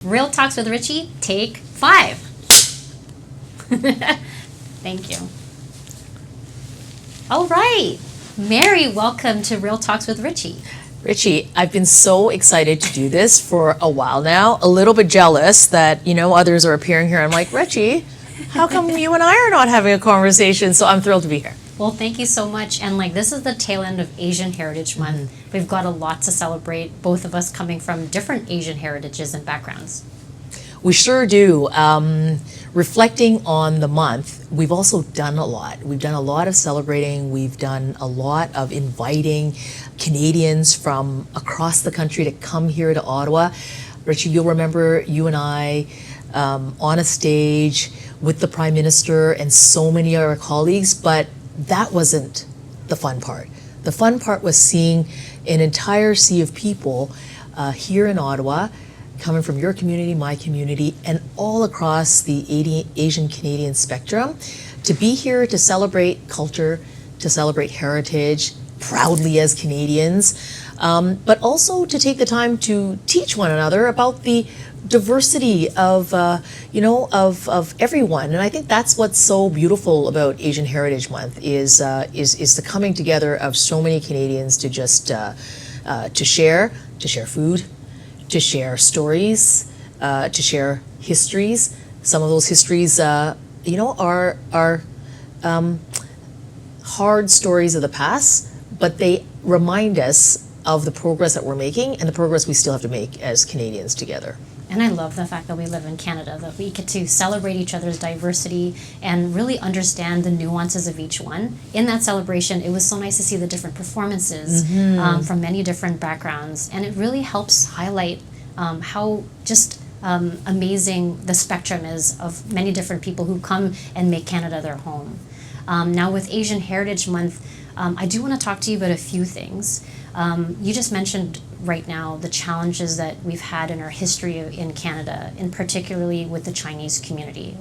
Real Talks with Rechie, take 5. Thank you. All right. Mary, welcome to Real Talks with Rechie. Rechie, I've been so excited to do this for a while now. A little bit jealous that, others are appearing here. I'm like, Rechie, how come you and I are not having a conversation? So I'm thrilled to be here. Well, thank you so much. And this is the tail end of Asian Heritage Month. We've got a lot to celebrate, both of us coming from different Asian heritages and backgrounds. We sure do. Reflecting on the month, we've also done a lot. We've done a lot of celebrating. We've done a lot of inviting Canadians from across the country to come here to Ottawa. Rechie, you'll remember you and I on a stage with the Prime Minister and so many of our colleagues, but that wasn't the fun part. The fun part was seeing an entire sea of people here in Ottawa, coming from your community, my community, and all across the Asian Canadian spectrum, to be here to celebrate culture, to celebrate heritage, proudly as Canadians, but also to take the time to teach one another about the diversity of everyone. And I think that's what's so beautiful about Asian Heritage Month is the coming together of so many Canadians to just to share food, to share stories, to share histories. Some of those histories, are hard stories of the past, but they remind us of the progress that we're making and the progress we still have to make as Canadians together. And I love the fact that we live in Canada, that we get to celebrate each other's diversity and really understand the nuances of each one. In that celebration, it was so nice to see the different performances from many different backgrounds. And it really helps highlight how just amazing the spectrum is of many different people who come and make Canada their home. Now with Asian Heritage Month, I do want to talk to you about a few things. You just mentioned right now the challenges that we've had in our history in Canada, and particularly with the Chinese community.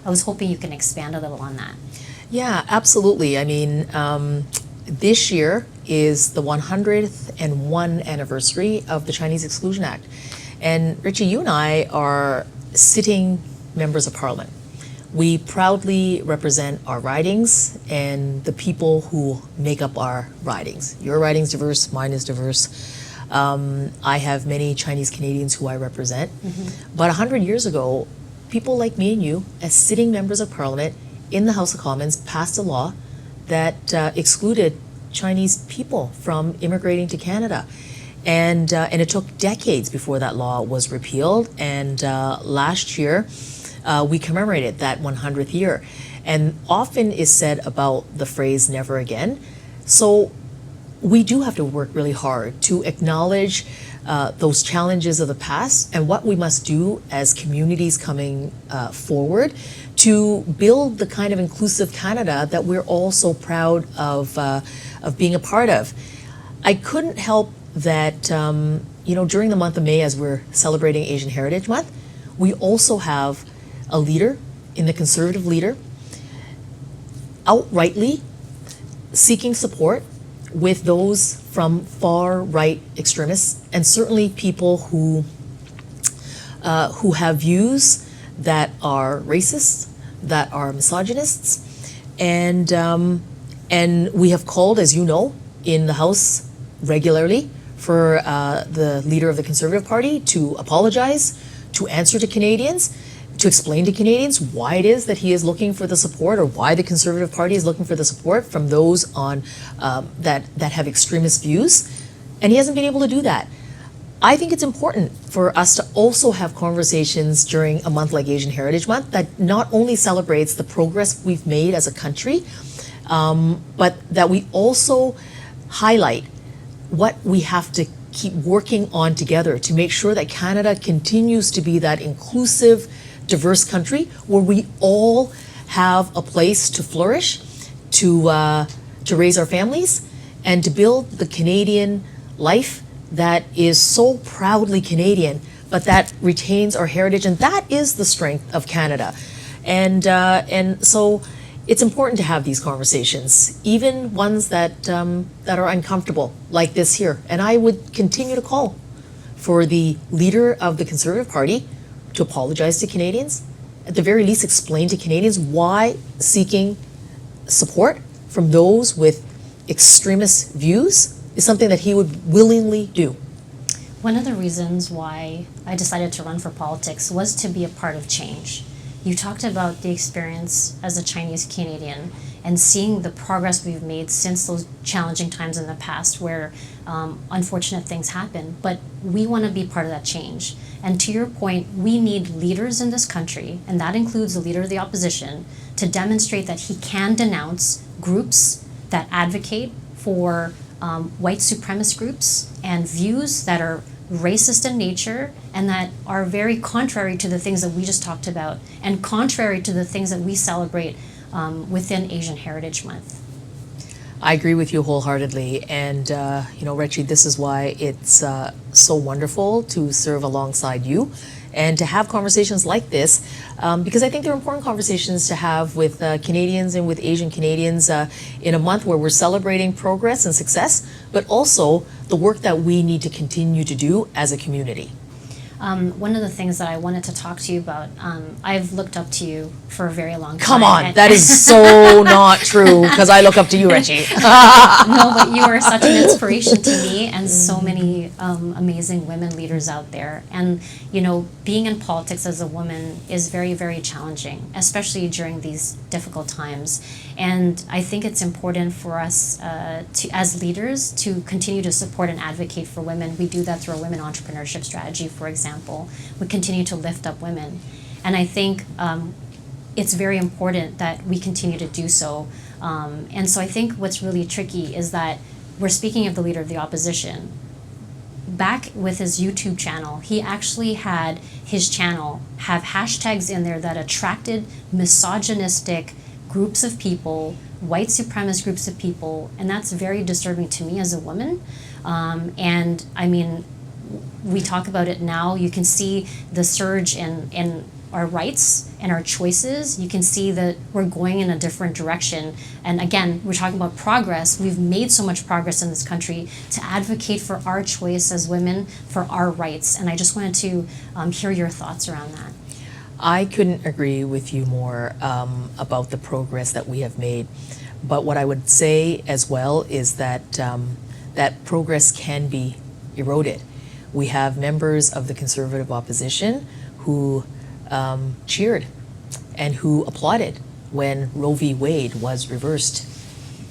I was hoping you can expand a little on that. Yeah, absolutely. I mean, this year is the 101st anniversary of the Chinese Exclusion Act. And Rechie, you and I are sitting members of Parliament. We proudly represent our ridings and the people who make up our ridings. Your riding's diverse, mine is diverse. I have many Chinese Canadians who I represent. But 100 years ago, people like me and you, as sitting members of Parliament in the House of Commons, passed a law that excluded Chinese people from immigrating to Canada. And it took decades before that law was repealed. And last year, we commemorated that 100th year. And often is said about the phrase never again. So we do have to work really hard to acknowledge those challenges of the past and what we must do as communities coming forward to build the kind of inclusive Canada that we're all so proud of being a part of. I couldn't help that, during the month of May, as we're celebrating Asian Heritage Month, we also have a leader in the Conservative leader outrightly seeking support with those from far right extremists, and certainly people who have views that are racist, that are misogynists, and we have called, as you know, in the House regularly for the leader of the Conservative Party to apologize, to answer to Canadians, to explain to Canadians why it is that he is looking for the support, or why the Conservative Party is looking for the support from those on that have extremist views, and he hasn't been able to do that. I think it's important for us to also have conversations during a month like Asian Heritage Month that not only celebrates the progress we've made as a country, but that we also highlight what we have to keep working on together to make sure that Canada continues to be that inclusive, diverse country where we all have a place to flourish, to raise our families, and to build the Canadian life that is so proudly Canadian, but that retains our heritage, and that is the strength of Canada. And so it's important to have these conversations, even ones that are uncomfortable, like this here. And I would continue to call for the leader of the Conservative Party to apologize to Canadians, at the very least explain to Canadians why seeking support from those with extremist views is something that he would willingly do. One of the reasons why I decided to run for politics was to be a part of change. You talked about the experience as a Chinese Canadian and seeing the progress we've made since those challenging times in the past where unfortunate things happen. But we want to be part of that change. And to your point, we need leaders in this country, and that includes the leader of the opposition, to demonstrate that he can denounce groups that advocate for white supremacist groups and views that are racist in nature and that are very contrary to the things that we just talked about and contrary to the things that we celebrate within Asian Heritage Month. I agree with you wholeheartedly, and Rechie, this is why it's so wonderful to serve alongside you and to have conversations like this, because I think they're important conversations to have with Canadians and with Asian Canadians in a month where we're celebrating progress and success, but also the work that we need to continue to do as a community. One of the things that I wanted to talk to you about, I've looked up to you for a very long time. Come on, that is so not true, because I look up to you, Rechie. No, but you are such an inspiration to me and so many amazing women leaders out there. And, being in politics as a woman is very, very challenging, especially during these difficult times. And I think it's important for us as leaders to continue to support and advocate for women. We do that through our women entrepreneurship strategy, for example. We continue to lift up women. And I think it's very important that we continue to do so. And so I think what's really tricky is that we're speaking of the leader of the opposition. Back with his YouTube channel, he actually had his channel have hashtags in there that attracted misogynistic groups of people, white supremacist groups of people, and that's very disturbing to me as a woman. And I mean, we talk about it now. You can see the surge in our rights and our choices. You can see that we're going in a different direction. And again, we're talking about progress. We've made so much progress in this country to advocate for our choice as women, for our rights. And I just wanted to hear your thoughts around that. I couldn't agree with you more about the progress that we have made. But what I would say as well is that that progress can be eroded. We have members of the Conservative opposition who cheered and who applauded when Roe v. Wade was reversed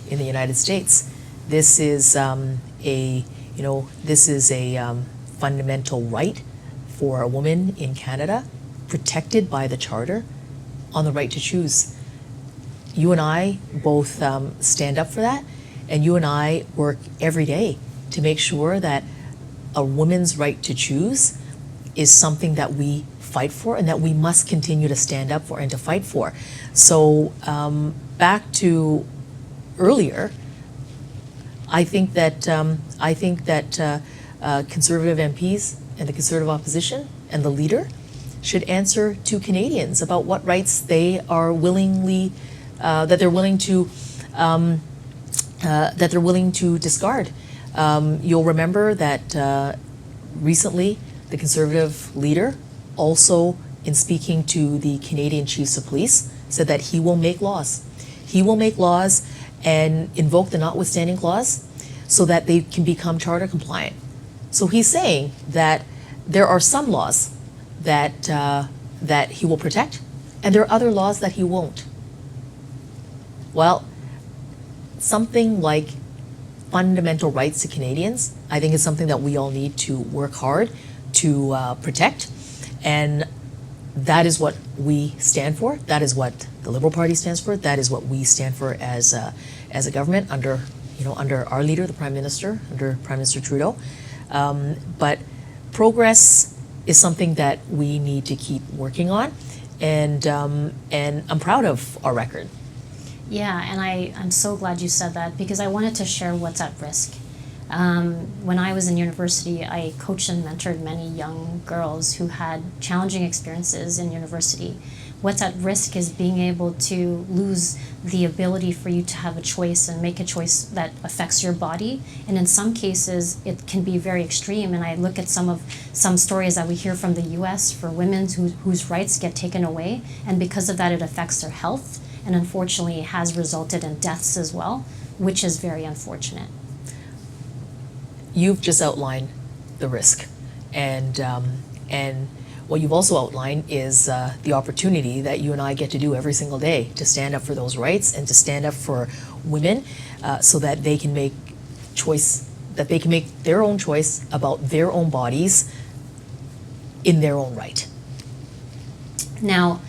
in the United States. This is a fundamental right for a woman in Canada, protected by the Charter, on the right to choose. You and I both stand up for that, and you and I work every day to make sure that a woman's right to choose is something that we fight for and that we must continue to stand up for and to fight for. So back to earlier, I think that Conservative MPs and the Conservative opposition and the leader should answer to Canadians about what rights they are willing to discard. You'll remember that recently the Conservative leader also, in speaking to the Canadian Chiefs of Police, said that he will make laws. He will make laws and invoke the notwithstanding clause so that they can become Charter compliant. So he's saying that there are some laws that he will protect, and there are other laws that he won't. Well, something like fundamental rights to Canadians, I think is something that we all need to work hard to protect, and that is what we stand for. That is what the Liberal Party stands for. That is what we stand for as a government under our leader, the Prime Minister, under Prime Minister Trudeau. But progress is something that we need to keep working on, and I'm proud of our record. Yeah, and I'm so glad you said that because I wanted to share what's at risk. When I was in university, I coached and mentored many young girls who had challenging experiences in university what's at risk is being able to lose the ability for you to have a choice and make a choice that affects your body. And in some cases, it can be very extreme. And I look at some stories that we hear from the US for women whose rights get taken away. And because of that, it affects their health. And unfortunately, it has resulted in deaths as well, which is very unfortunate. You've just outlined the risk. And what you've also outlined is the opportunity that you and I get to do every single day to stand up for those rights and to stand up for women so that they can make their own choice about their own bodies in their own right. Now,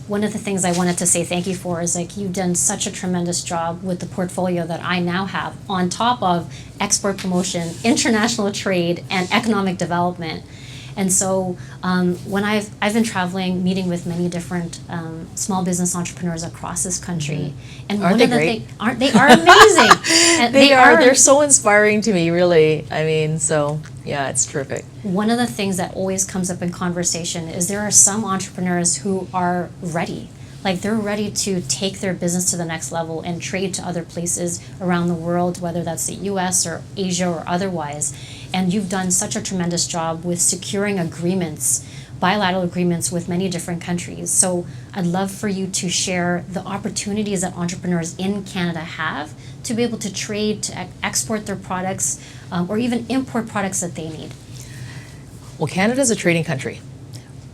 one of the things I wanted to say thank you for is like you've done such a tremendous job with the portfolio that I now have on top of export promotion, international trade, and economic development. And so when I've been traveling, meeting with many different small business entrepreneurs across this country, and Aren't one they of the great? They are amazing. And They're so inspiring to me, really. I mean, so yeah, it's terrific. One of the things that always comes up in conversation is there are some entrepreneurs who are ready. Like they're ready to take their business to the next level and trade to other places around the world, whether that's the US or Asia or otherwise. And you've done such a tremendous job with securing agreements, bilateral agreements with many different countries. So I'd love for you to share the opportunities that entrepreneurs in Canada have to be able to trade, to export their products, or even import products that they need. Well, Canada's a trading country.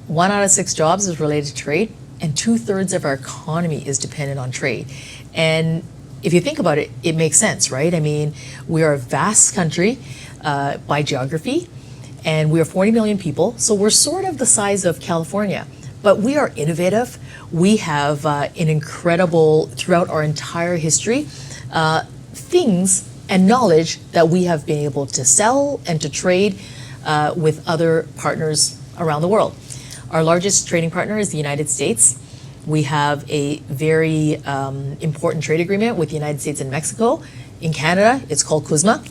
1 out of 6 jobs is related to trade, and 2/3 of our economy is dependent on trade. And if you think about it, it makes sense, right? I mean, we are a vast country by geography, and we are 40 million people, so we're sort of the size of California. But we are innovative. We have an incredible, throughout our entire history, things and knowledge that we have been able to sell and to trade with other partners around the world. Our largest trading partner is the United States. We have a very important trade agreement with the United States and Mexico. In Canada, it's called CUSMA.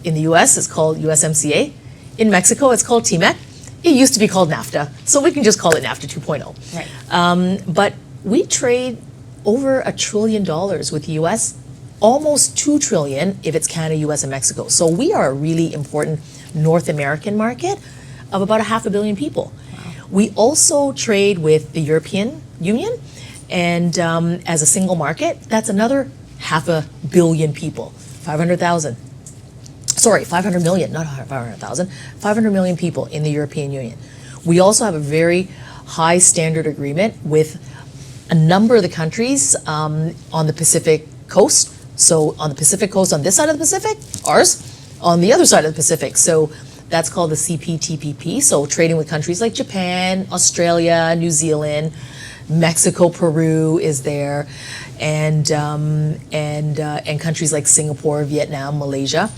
In the US, it's called USMCA. In Mexico, it's called TMEC. It used to be called NAFTA, so we can just call it NAFTA 2.0. Right. But we trade over $1 trillion with the US, almost $2 trillion if it's Canada, US, and Mexico. So we are a really important North American market of about 500 million people. We also trade with the European Union, and as a single market, that's another 500 million people, 500,000. Sorry, 500 million, not 500,000, 500 million people in the European Union. We also have a very high standard agreement with a number of the countries on the Pacific coast. So on the Pacific coast, on this side of the Pacific, ours, on the other side of the Pacific. So that's called the CPTPP. So trading with countries like Japan, Australia, New Zealand, Mexico, Peru is there, and countries like Singapore, Vietnam, Malaysia.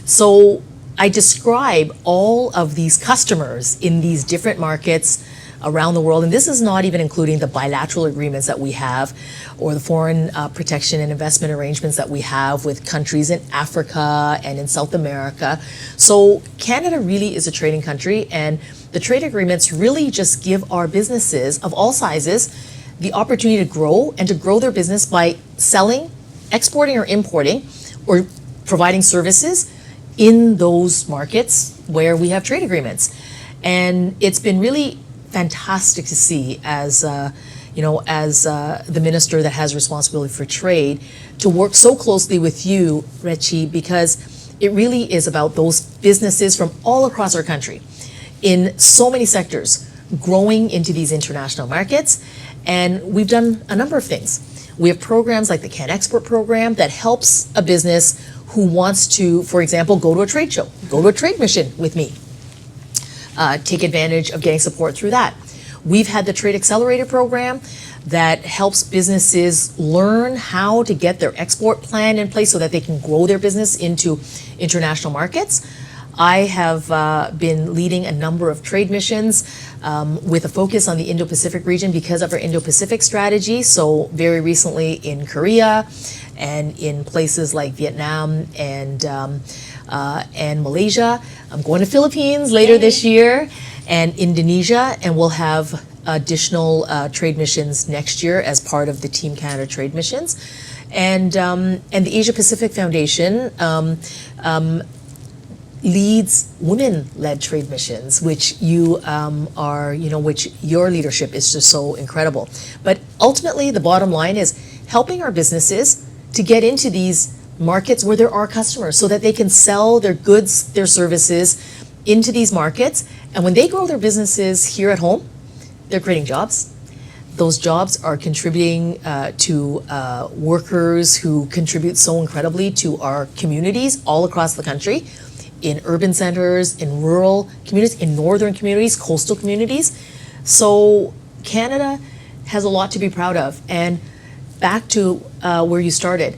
So I describe all of these customers in these different markets around the world, and this is not even including the bilateral agreements that we have or the foreign protection and investment arrangements that we have with countries in Africa and in South America. So Canada really is a trading country, and the trade agreements really just give our businesses of all sizes the opportunity to grow and to grow their business by selling, exporting or importing, or providing services in those markets where we have trade agreements. And it's been really fantastic to see as the minister that has responsibility for trade to work so closely with you, Rechie, because it really is about those businesses from all across our country in so many sectors growing into these international markets. And we've done a number of things. We have programs like the Can Export program that helps a business who wants to, for example, go to a trade show, go to a trade mission with me. Take advantage of getting support through that. We've had the Trade Accelerator program that helps businesses learn how to get their export plan in place so that they can grow their business into international markets. I have been leading a number of trade missions with a focus on the Indo-Pacific region because of our Indo-Pacific strategy. So very recently in Korea and in places like Vietnam and Malaysia. I'm going to Philippines later this year and Indonesia, and we'll have additional trade missions next year as part of the Team Canada trade missions. And the Asia Pacific Foundation leads women-led trade missions, which you are, which your leadership is just so incredible. But ultimately, the bottom line is helping our businesses to get into these markets where there are customers so that they can sell their goods, their services into these markets. And when they grow their businesses here at home, they're creating jobs. Those jobs are contributing to workers who contribute so incredibly to our communities all across the country, in urban centers, in rural communities, in northern communities, coastal communities. So Canada has a lot to be proud of. And back to where you started,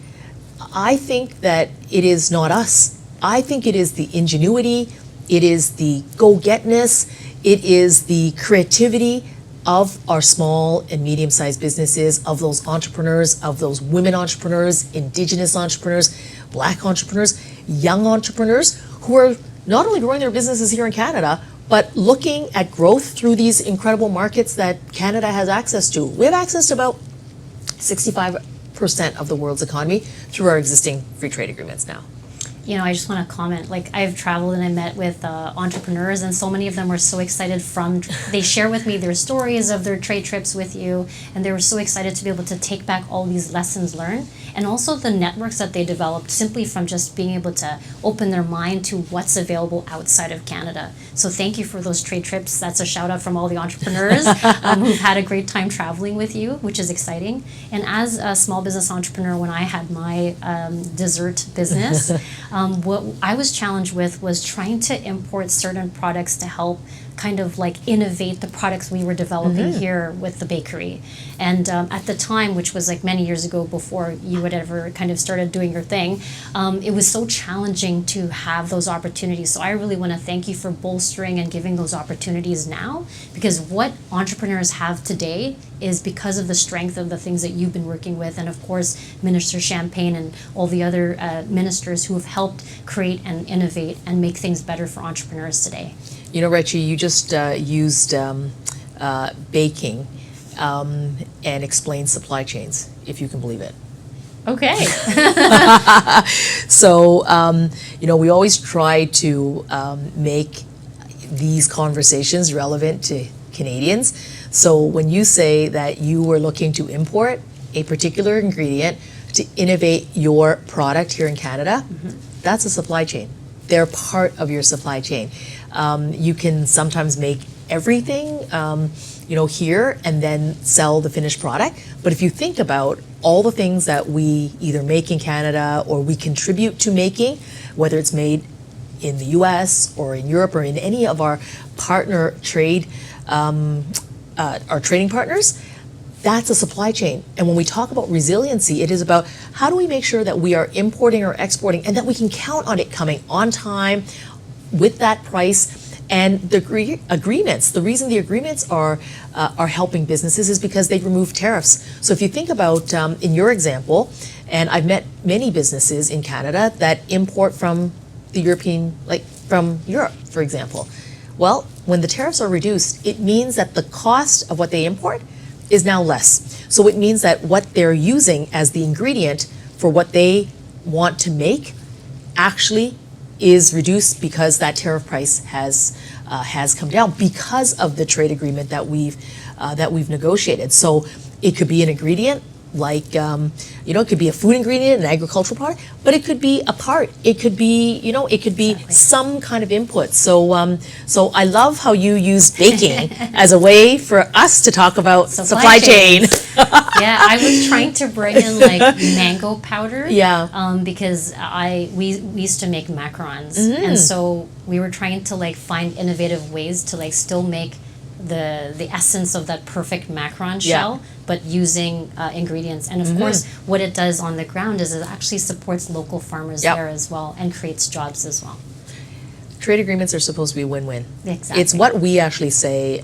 I think that it is not us. I think it is the ingenuity, it is the go-getness, it is the creativity of our small and medium-sized businesses, of those entrepreneurs, of those women entrepreneurs, Indigenous entrepreneurs, Black entrepreneurs, young entrepreneurs who are not only growing their businesses here in Canada, but looking at growth through these incredible markets that Canada has access to. We have access to about 65% of the world's economy through our existing free trade agreements now. I just want to comment, I've traveled and I met with entrepreneurs, and so many of them were so excited they share with me their stories of their trade trips with you, and they were so excited to be able to take back all these lessons learned, and also the networks that they developed simply from just being able to open their mind to what's available outside of Canada. So thank you for those trade trips. That's a shout out from all the entrepreneurs who've had a great time traveling with you, which is exciting. And as a small business entrepreneur, when I had my dessert business, what I was challenged with was trying to import certain products to help kind of innovate the products we were developing here with the bakery. And at the time, which was many years ago before you had ever kind of started doing your thing, it was so challenging to have those opportunities. So I really want to thank you for bolstering and giving those opportunities now, because what entrepreneurs have today is because of the strength of the things that you've been working with, and of course Minister Champagne and all the other ministers who have helped create and innovate and make things better for entrepreneurs today. Rechie, you just used baking and explained supply chains, if you can believe it. Okay. So, we always try to make these conversations relevant to Canadians. So when you say that you were looking to import a particular ingredient to innovate your product here in Canada, that's a supply chain. They're part of your supply chain. You can sometimes make everything, here and then sell the finished product. But if you think about all the things that we either make in Canada or we contribute to making, whether it's made in the US or in Europe or in any of our partner trade, our trading partners, that's a supply chain. And when we talk about resiliency, it is about how do we make sure that we are importing or exporting and that we can count on it coming on time with that price. And the agreements, the reason the agreements are helping businesses is because they remove tariffs. So if you think about, in your example, and I've met many businesses in Canada that import from the European, from Europe, for example. Well, when the tariffs are reduced, it means that the cost of what they import is now less. So it means that what they're using as the ingredient for what they want to make actually is reduced because that tariff price has come down because of the trade agreement that we've negotiated. So it could be an ingredient it could be a food ingredient, an agricultural product, but it could be a part. It could be, it could be some kind of input. So, so I love how you use baking as a way for us to talk about supply chain. Yeah, I was trying to bring in mango powder. Yeah. Because we used to make macarons, and so we were trying to find innovative ways to still make the essence of that perfect macaron shell, but using ingredients. And of course, what it does on the ground is it actually supports local farmers there as well and creates jobs as well. Trade agreements are supposed to be win-win. Exactly. It's what we actually say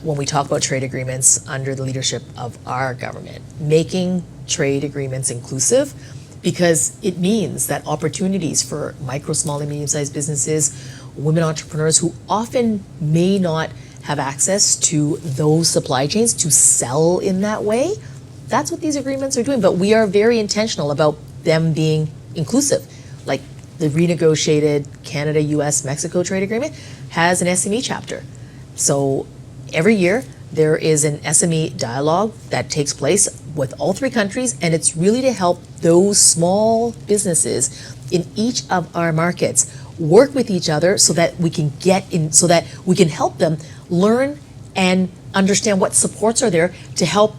when we talk about trade agreements under the leadership of our government, making trade agreements inclusive, because it means that opportunities for micro, small, and medium-sized businesses, women entrepreneurs who often may not have access to those supply chains to sell in that way. That's what these agreements are doing. But we are very intentional about them being inclusive. Like the renegotiated Canada, US, Mexico trade agreement has an SME chapter. So every year there is an SME dialogue that takes place with all three countries, and it's really to help those small businesses in each of our markets work with each other so that we can so that we can help them learn and understand what supports are there to help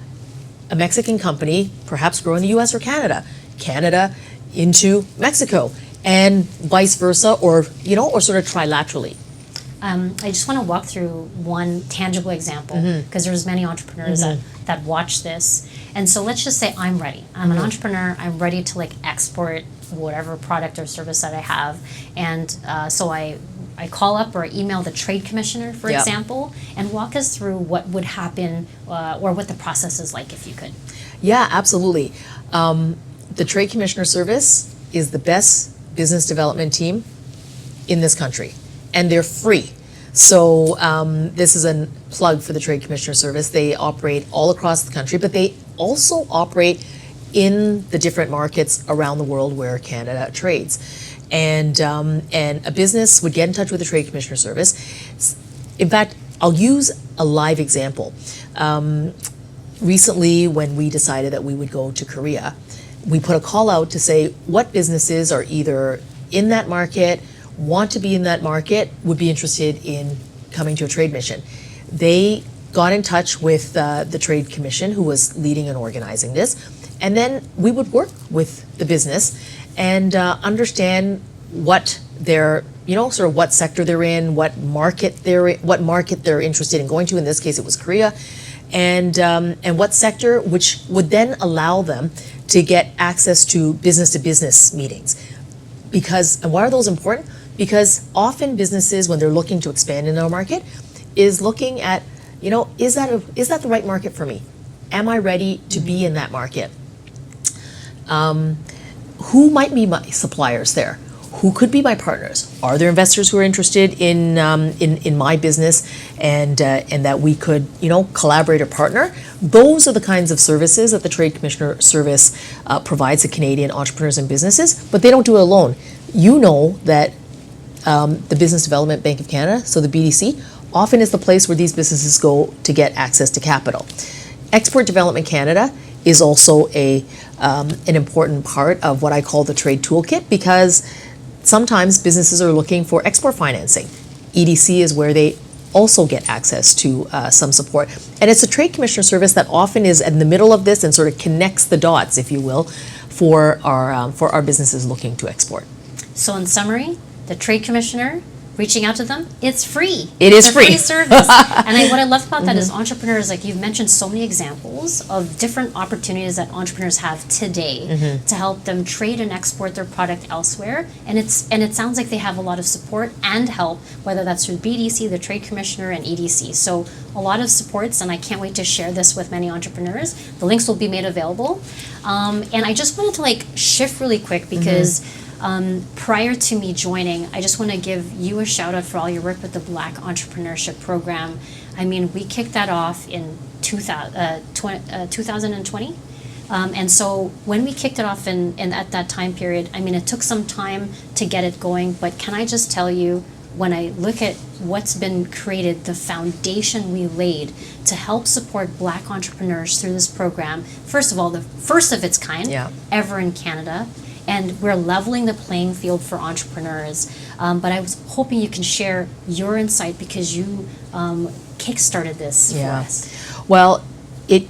a Mexican company perhaps grow in the US or Canada into Mexico, and vice versa, or sort of trilaterally. I just want to walk through one tangible example, because there's many entrepreneurs that watch this. And so let's just say I'm ready. I'm an entrepreneur. I'm ready to export whatever product or service that I have. And so I call up or email the trade commissioner, for example, and walk us through what would happen or what the process is like, if you could. Yeah, absolutely. The trade commissioner service is the best business development team in this country, and they're free. So this is a plug for the Trade Commissioner Service. They operate all across the country, but they also operate in the different markets around the world where Canada trades. And a business would get in touch with the Trade Commissioner Service. In fact, I'll use a live example. Recently, when we decided that we would go to Korea, we put a call out to say what businesses are either in that market, want to be in that market, would be interested in coming to a trade mission. They got in touch with the Trade Commission, who was leading and organizing this, and then we would work with the business and understand what their, sort of what sector they're in, what market they're interested in going to. In this case, it was Korea, and what sector, which would then allow them to get access to business meetings. And why are those important? Because often businesses, when they're looking to expand in our market, is looking at, is that the right market for me? Am I ready to be in that market? Who might be my suppliers there? Who could be my partners? Are there investors who are interested in my business, and that we could collaborate or partner? Those are the kinds of services that the Trade Commissioner Service provides to Canadian entrepreneurs and businesses, but they don't do it alone. You know that the Business Development Bank of Canada, so the BDC, often is the place where these businesses go to get access to capital. Export Development Canada is also an important part of what I call the trade toolkit, because sometimes businesses are looking for export financing. EDC is where they also get access to some support. And it's a Trade Commissioner Service that often is in the middle of this and sort of connects the dots, if you will, for our businesses looking to export. So in summary, the Trade Commissioner, reaching out to them, it's free. It is free. Free service. And what I love about that is entrepreneurs, like you've mentioned so many examples of different opportunities that entrepreneurs have today to help them trade and export their product elsewhere. And it sounds like they have a lot of support and help, whether that's through BDC, the Trade Commissioner, and EDC. So a lot of supports, and I can't wait to share this with many entrepreneurs. The links will be made available. And I just wanted to shift really quick, because prior to me joining, I just want to give you a shout out for all your work with the Black Entrepreneurship Program. I mean, we kicked that off in 2020. And so when we kicked it off in at that time period, I mean, it took some time to get it going, but can I just tell you, when I look at what's been created, the foundation we laid to help support Black entrepreneurs through this program, first of all, the first of its kind ever in Canada, and we're leveling the playing field for entrepreneurs. But I was hoping you can share your insight, because you kickstarted this for us. Well, it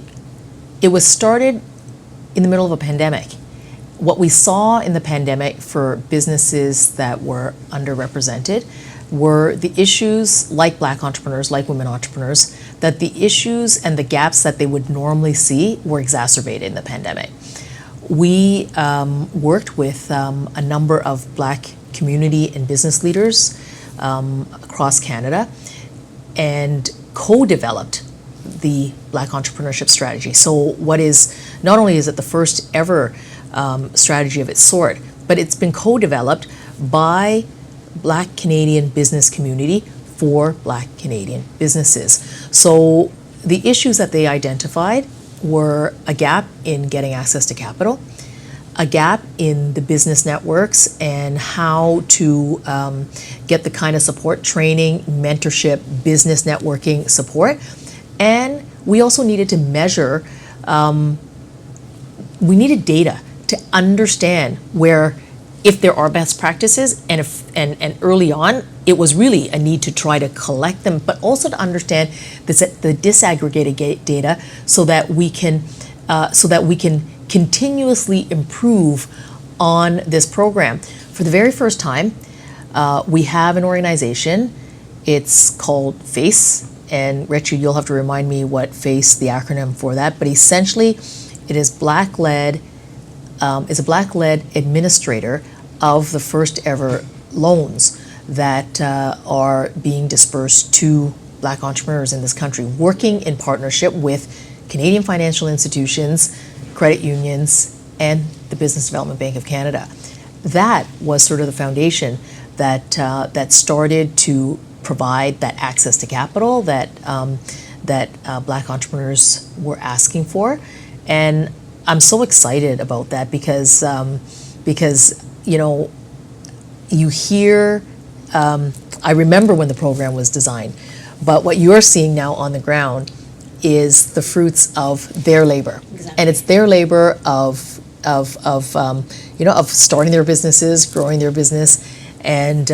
was started in the middle of a pandemic. What we saw in the pandemic for businesses that were underrepresented were the issues, like Black entrepreneurs, like women entrepreneurs, that the issues and the gaps that they would normally see were exacerbated in the pandemic. We worked with a number of Black community and business leaders across Canada and co-developed the Black Entrepreneurship Strategy. So not only is it the first ever strategy of its sort, but it's been co-developed by Black Canadian business community for Black Canadian businesses. So the issues that they identified were a gap in getting access to capital, a gap in the business networks and how to get the kind of support, training, mentorship, business networking support. And we also needed to measure, we needed data to understand where, if there are best practices, and and early on, it was really a need to try to collect them, but also to understand the disaggregated data so that we can continuously improve on this program. For the very first time, we have an organization. It's called FACE, and Rechie, you'll have to remind me what FACE, the acronym for that, but essentially it is Black-led, is a Black-led administrator of the first ever loans that are being dispersed to Black entrepreneurs in this country, working in partnership with Canadian financial institutions, credit unions, and the Business Development Bank of Canada. That was sort of the foundation that started to provide that access to capital that Black entrepreneurs were asking for, and I'm so excited about that because you know, you hear. I remember when the program was designed, but what you're seeing now on the ground is the fruits of their labor, exactly. And it's their labor of starting their businesses, growing their business, and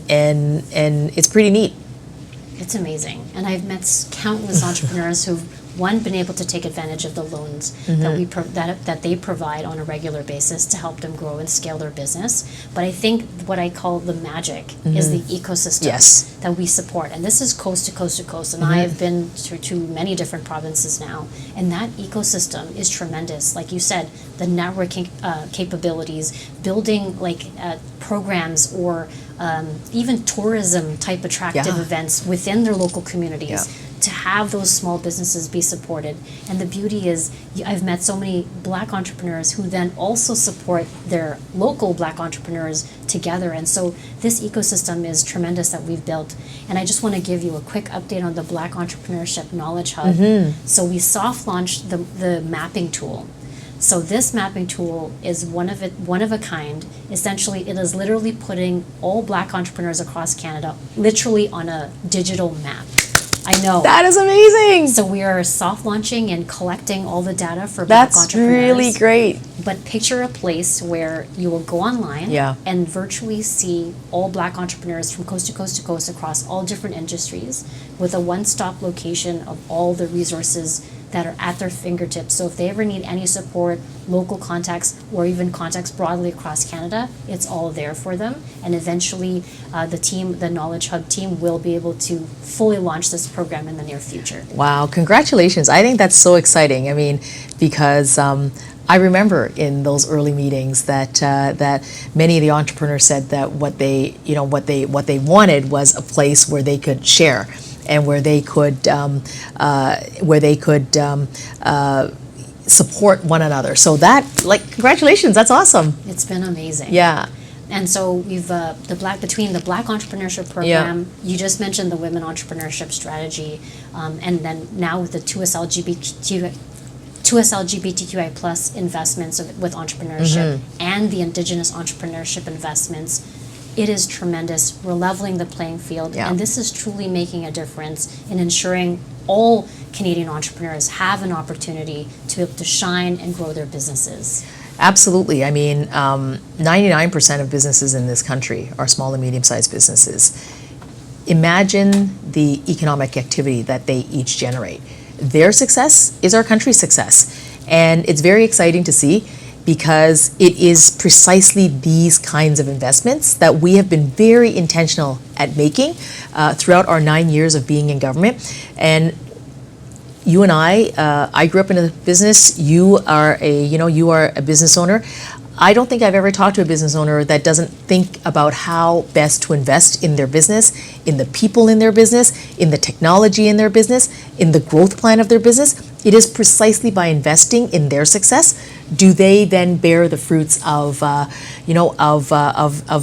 it's pretty neat. It's amazing, and I've met countless entrepreneurs who've been able to take advantage of the loans that they provide on a regular basis to help them grow and scale their business. But I think what I call the magic is the ecosystem that we support, and this is coast to coast to coast. And I have been to many different provinces now, and that ecosystem is tremendous. Like you said, the networking capabilities, building programs or even tourism type attractive events within their local communities. To have those small businesses be supported. And the beauty is, I've met so many Black entrepreneurs who then also support their local Black entrepreneurs together. And so this ecosystem is tremendous that we've built. And I just want to give you a quick update on the Black Entrepreneurship Knowledge Hub. So we soft launched the mapping tool. So this mapping tool is one of a kind. Essentially, it is literally putting all Black entrepreneurs across Canada literally on a digital map. I know. That is amazing. So we are soft launching and collecting all the data for Black entrepreneurs. That's really great. But picture a place where you will go online and virtually see all Black entrepreneurs from coast to coast to coast across all different industries with a one-stop location of all the resources that are at their fingertips. So if they ever need any support, local contacts, or even contacts broadly across Canada, it's all there for them. And eventually, the Knowledge Hub team will be able to fully launch this program in the near future. Wow, congratulations. I think that's so exciting. I mean, because I remember in those early meetings that many of the entrepreneurs said that what they wanted was a place where they could share and where they could support one another. So that, congratulations, that's awesome. It's been amazing. Yeah. And so we've between the Black Entrepreneurship Program, you just mentioned the Women Entrepreneurship Strategy, and then now with the 2S LGBTQI plus investments with entrepreneurship and the Indigenous entrepreneurship investments. It is tremendous. We're leveling the playing field, and this is truly making a difference in ensuring all Canadian entrepreneurs have an opportunity to be able to shine and grow their businesses. Absolutely. I mean, 99% of businesses in this country are small and medium-sized businesses. Imagine the economic activity that they each generate. Their success is our country's success, and it's very exciting to see, because it is precisely these kinds of investments that we have been very intentional at making throughout our 9 years of being in government. And you and I grew up in a business. You are a business owner. I don't think I've ever talked to a business owner that doesn't think about how best to invest in their business, in the people in their business, in the technology in their business, in the growth plan of their business. It is precisely by investing in their success do they then bear the fruits of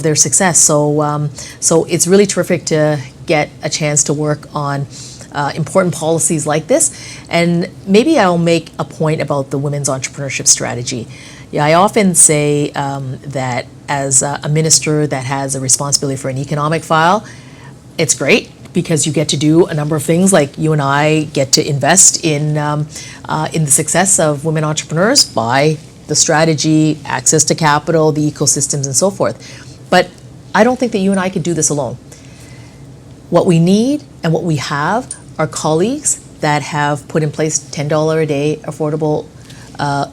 their success. So it's really terrific to get a chance to work on important policies like this. And maybe I'll make a point about the women's entrepreneurship strategy. Yeah, I often say that as a minister that has a responsibility for an economic file, it's great because you get to do a number of things, like you and I get to invest in the success of women entrepreneurs by the strategy, access to capital, the ecosystems, and so forth. But I don't think that you and I could do this alone. What we need and what we have are colleagues that have put in place $10 a day affordable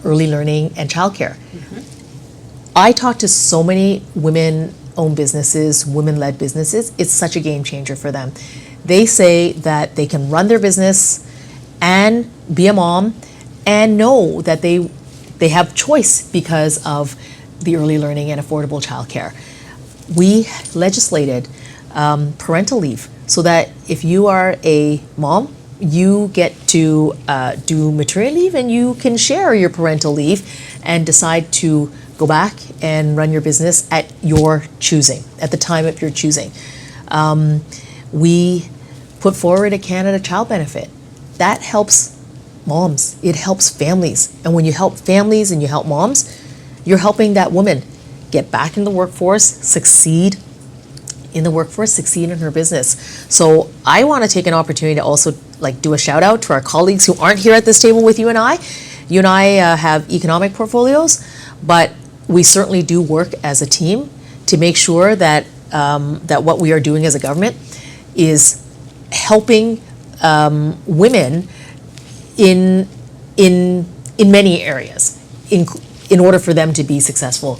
early learning and childcare. I talk to so many women-owned businesses, women-led businesses. It's such a game changer for them. They say that they can run their business and be a mom and know that they have choice because of the early learning and affordable childcare. We legislated parental leave so that if you are a mom, you get to do maternity leave and you can share your parental leave and decide to go back and run your business at your choosing, at the time of your choosing. We put forward a Canada Child Benefit. That helps moms. It helps families. And when you help families and you help moms, you're helping that woman get back in the workforce, succeed in the workforce, succeed in her business. So I want to take an opportunity to also do a shout out to our colleagues who aren't here at this table with you and I. You and I have economic portfolios, but we certainly do work as a team to make sure that that what we are doing as a government is helping women in many areas in order for them to be successful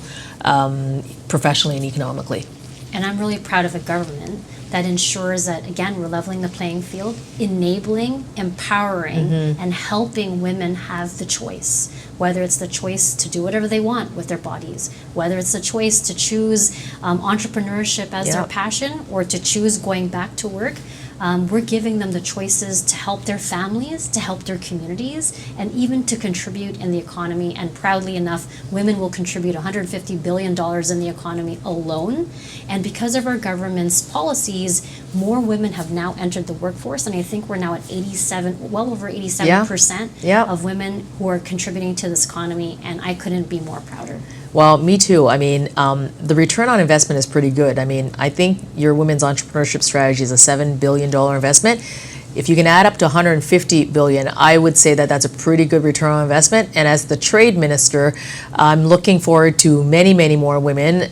professionally and economically. And I'm really proud of a government that ensures that, again, we're leveling the playing field, enabling, empowering, and helping women have the choice. Whether it's the choice to do whatever they want with their bodies, whether it's the choice to choose entrepreneurship as their passion, or to choose going back to work. We're giving them the choices to help their families, to help their communities, and even to contribute in the economy. And proudly enough, women will contribute $150 billion in the economy alone. And because of our government's policies, more women have now entered the workforce. And I think we're now at well over 87% of women who are contributing to this economy. And I couldn't be more prouder. Well, me too. I mean, the return on investment is pretty good. I mean, I think your women's entrepreneurship strategy is a $7 billion investment. If you can add up to $150 billion, I would say that that's a pretty good return on investment. And as the trade minister, I'm looking forward to many, many more women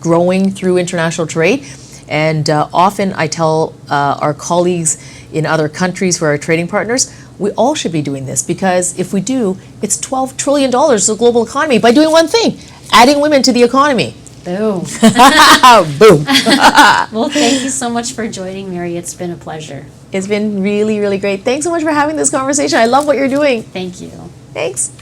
growing through international trade. And often I tell our colleagues in other countries who are our trading partners, we all should be doing this, because if we do, it's $12 trillion to the global economy by doing one thing, adding women to the economy. Boom. Boom. Well, thank you so much for joining, Mary. It's been a pleasure. It's been really, really great. Thanks so much for having this conversation. I love what you're doing. Thank you. Thanks.